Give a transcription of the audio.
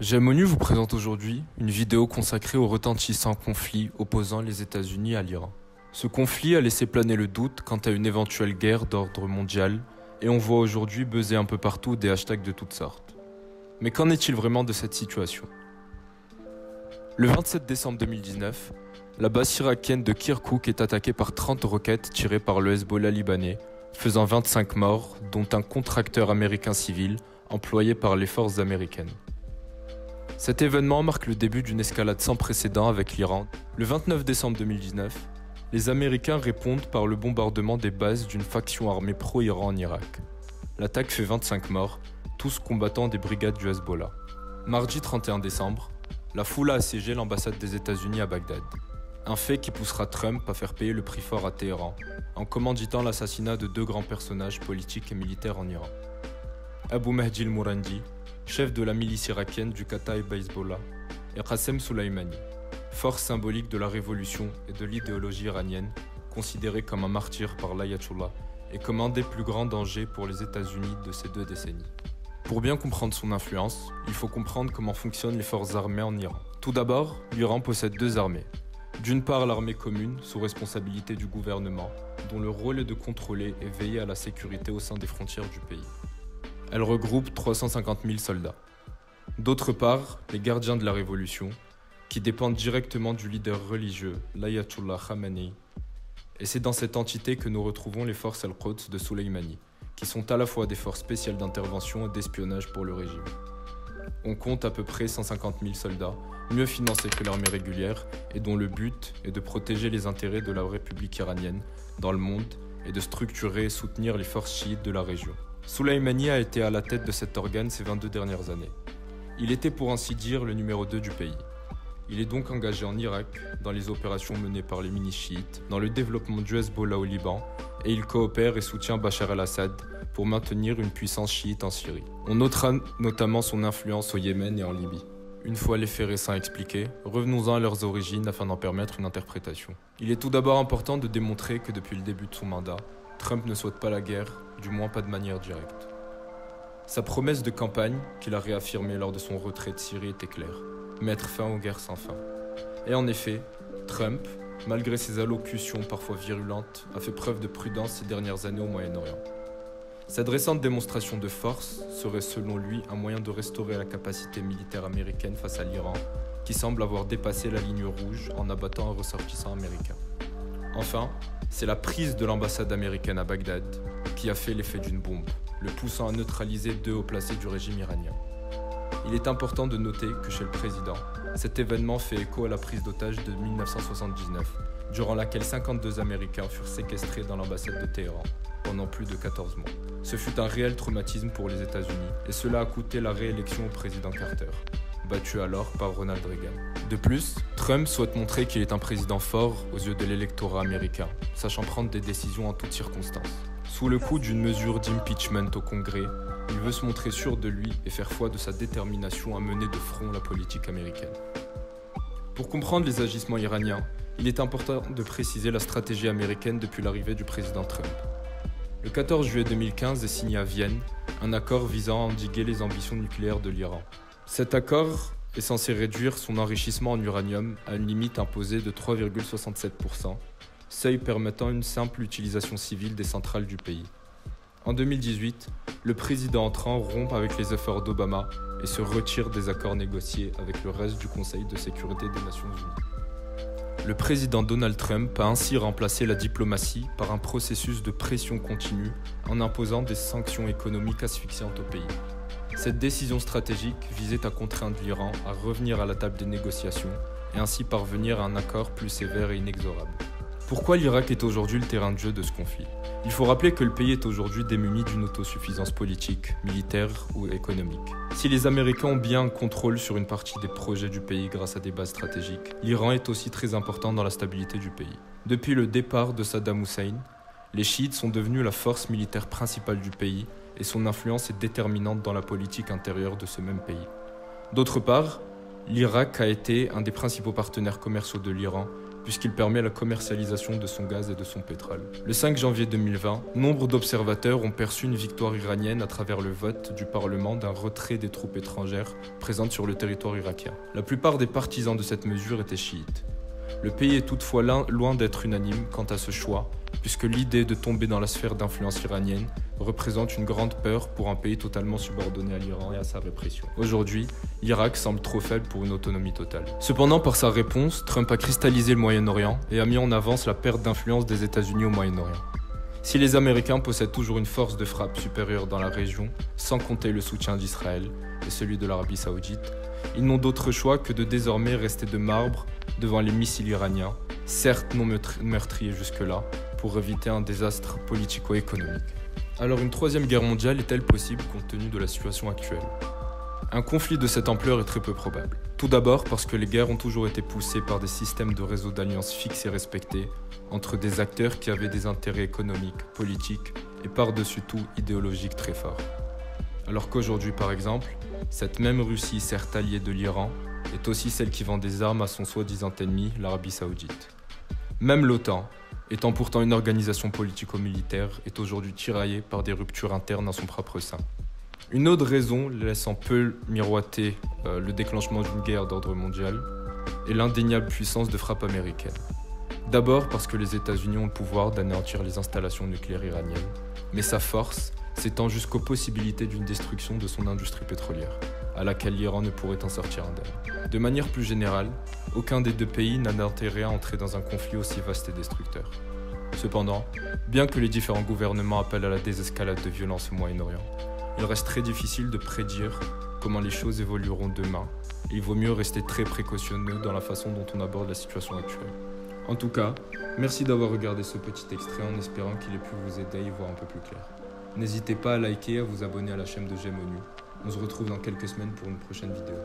GMONU vous présente aujourd'hui une vidéo consacrée au retentissant conflit opposant les États-Unis à l'Iran. Ce conflit a laissé planer le doute quant à une éventuelle guerre d'ordre mondial et on voit aujourd'hui buzzer un peu partout des hashtags de toutes sortes. Mais qu'en est-il vraiment de cette situation ? Le 27 décembre 2019, la base irakienne de Kirkouk est attaquée par 30 roquettes tirées par le Hezbollah libanais, faisant 25 morts, dont un contracteur américain civil employé par les forces américaines. Cet événement marque le début d'une escalade sans précédent avec l'Iran. Le 29 décembre 2019, les Américains répondent par le bombardement des bases d'une faction armée pro-Iran en Irak. L'attaque fait 25 morts, tous combattant des brigades du Hezbollah. Mardi 31 décembre, la foule a assiégé l'ambassade des États-Unis à Bagdad. Un fait qui poussera Trump à faire payer le prix fort à Téhéran, en commanditant l'assassinat de deux grands personnages politiques et militaires en Iran. Abu Mahdi al-Mourandi, chef de la milice irakienne du Kataib Hezbollah, et Qassem Soleimani, force symbolique de la révolution et de l'idéologie iranienne, considéré comme un martyr par l'Ayatollah et comme un des plus grands dangers pour les États-Unis de ces 2 décennies. Pour bien comprendre son influence, il faut comprendre comment fonctionnent les forces armées en Iran. Tout d'abord, l'Iran possède 2 armées. D'une part, l'armée commune, sous responsabilité du gouvernement, dont le rôle est de contrôler et veiller à la sécurité au sein des frontières du pays. Elle regroupe 350 000 soldats. D'autre part, les gardiens de la révolution, qui dépendent directement du leader religieux, l'Ayatollah Khamenei. Et c'est dans cette entité que nous retrouvons les forces Al-Quds de Soleimani, qui sont à la fois des forces spéciales d'intervention et d'espionnage pour le régime. On compte à peu près 150 000 soldats, mieux financés que l'armée régulière, et dont le but est de protéger les intérêts de la République iranienne dans le monde et de structurer et soutenir les forces chiites de la région. Soleimani a été à la tête de cet organe ces 22 dernières années. Il était pour ainsi dire le numéro 2 du pays. Il est donc engagé en Irak, dans les opérations menées par les milices chiites, dans le développement du Hezbollah au Liban, et il coopère et soutient Bachar el-Assad pour maintenir une puissance chiite en Syrie. On notera notamment son influence au Yémen et en Libye. Une fois les faits récents expliqués, revenons-en à leurs origines afin d'en permettre une interprétation. Il est tout d'abord important de démontrer que depuis le début de son mandat, Trump ne souhaite pas la guerre, du moins pas de manière directe. Sa promesse de campagne, qu'il a réaffirmée lors de son retrait de Syrie, était claire: mettre fin aux guerres sans fin. Et en effet, Trump, malgré ses allocutions parfois virulentes, a fait preuve de prudence ces dernières années au Moyen-Orient. Cette récente démonstration de force serait selon lui un moyen de restaurer la capacité militaire américaine face à l'Iran, qui semble avoir dépassé la ligne rouge en abattant un ressortissant américain. Enfin, c'est la prise de l'ambassade américaine à Bagdad qui a fait l'effet d'une bombe, le poussant à neutraliser 2 hauts placés du régime iranien. Il est important de noter que chez le président, cet événement fait écho à la prise d'otage de 1979, durant laquelle 52 Américains furent séquestrés dans l'ambassade de Téhéran pendant plus de 14 mois. Ce fut un réel traumatisme pour les États-Unis et cela a coûté la réélection au président Carter, battu alors par Ronald Reagan. De plus, Trump souhaite montrer qu'il est un président fort aux yeux de l'électorat américain, sachant prendre des décisions en toutes circonstances. Sous le coup d'une mesure d'impeachment au Congrès, il veut se montrer sûr de lui et faire foi de sa détermination à mener de front la politique américaine. Pour comprendre les agissements iraniens, il est important de préciser la stratégie américaine depuis l'arrivée du président Trump. Le 14 juillet 2015 est signé à Vienne un accord visant à endiguer les ambitions nucléaires de l'Iran. Cet accord est censé réduire son enrichissement en uranium à une limite imposée de 3,67%, seuil permettant une simple utilisation civile des centrales du pays. En 2018, le président entrant rompt avec les efforts d'Obama et se retire des accords négociés avec le reste du Conseil de sécurité des Nations Unies. Le président Donald Trump a ainsi remplacé la diplomatie par un processus de pression continue en imposant des sanctions économiques asphyxiantes au pays. Cette décision stratégique visait à contraindre l'Iran à revenir à la table des négociations et ainsi parvenir à un accord plus sévère et inexorable. Pourquoi l'Irak est aujourd'hui le terrain de jeu de ce conflit ? Il faut rappeler que le pays est aujourd'hui démuni d'une autosuffisance politique, militaire ou économique. Si les Américains ont bien un contrôle sur une partie des projets du pays grâce à des bases stratégiques, l'Iran est aussi très important dans la stabilité du pays. Depuis le départ de Saddam Hussein, les chiites sont devenus la force militaire principale du pays et son influence est déterminante dans la politique intérieure de ce même pays. D'autre part, l'Irak a été un des principaux partenaires commerciaux de l'Iran, puisqu'il permet la commercialisation de son gaz et de son pétrole. Le 5 janvier 2020, nombre d'observateurs ont perçu une victoire iranienne à travers le vote du Parlement d'un retrait des troupes étrangères présentes sur le territoire irakien. La plupart des partisans de cette mesure étaient chiites. Le pays est toutefois loin d'être unanime quant à ce choix, puisque l'idée de tomber dans la sphère d'influence iranienne représente une grande peur pour un pays totalement subordonné à l'Iran et à sa répression. Aujourd'hui, l'Irak semble trop faible pour une autonomie totale. Cependant, par sa réponse, Trump a cristallisé le Moyen-Orient et a mis en avance la perte d'influence des États-Unis au Moyen-Orient. Si les Américains possèdent toujours une force de frappe supérieure dans la région, sans compter le soutien d'Israël et celui de l'Arabie Saoudite, ils n'ont d'autre choix que de désormais rester de marbre devant les missiles iraniens, certes non meurtriers jusque-là, pour éviter un désastre politico-économique. Alors une troisième guerre mondiale est-elle possible compte tenu de la situation actuelle ? Un conflit de cette ampleur est très peu probable. Tout d'abord parce que les guerres ont toujours été poussées par des systèmes de réseaux d'alliances fixes et respectés entre des acteurs qui avaient des intérêts économiques, politiques et par-dessus tout idéologiques très forts. Alors qu'aujourd'hui par exemple, cette même Russie certes alliée de l'Iran est aussi celle qui vend des armes à son soi-disant ennemi, l'Arabie Saoudite. Même l'OTAN, étant pourtant une organisation politico-militaire, est aujourd'hui tiraillée par des ruptures internes à son propre sein. Une autre raison laissant peu miroiter le déclenchement d'une guerre d'ordre mondial est l'indéniable puissance de frappe américaine. D'abord parce que les États-Unis ont le pouvoir d'anéantir les installations nucléaires iraniennes, mais sa force s'étend jusqu'aux possibilités d'une destruction de son industrie pétrolière, à laquelle l'Iran ne pourrait en sortir indemne. De manière plus générale, aucun des deux pays n'a d'intérêt à entrer dans un conflit aussi vaste et destructeur. Cependant, bien que les différents gouvernements appellent à la désescalade de violence au Moyen-Orient, il reste très difficile de prédire comment les choses évolueront demain, et il vaut mieux rester très précautionneux dans la façon dont on aborde la situation actuelle. En tout cas, merci d'avoir regardé ce petit extrait en espérant qu'il ait pu vous aider à y voir un peu plus clair. N'hésitez pas à liker et à vous abonner à la chaîne de J'aime ONU. On se retrouve dans quelques semaines pour une prochaine vidéo.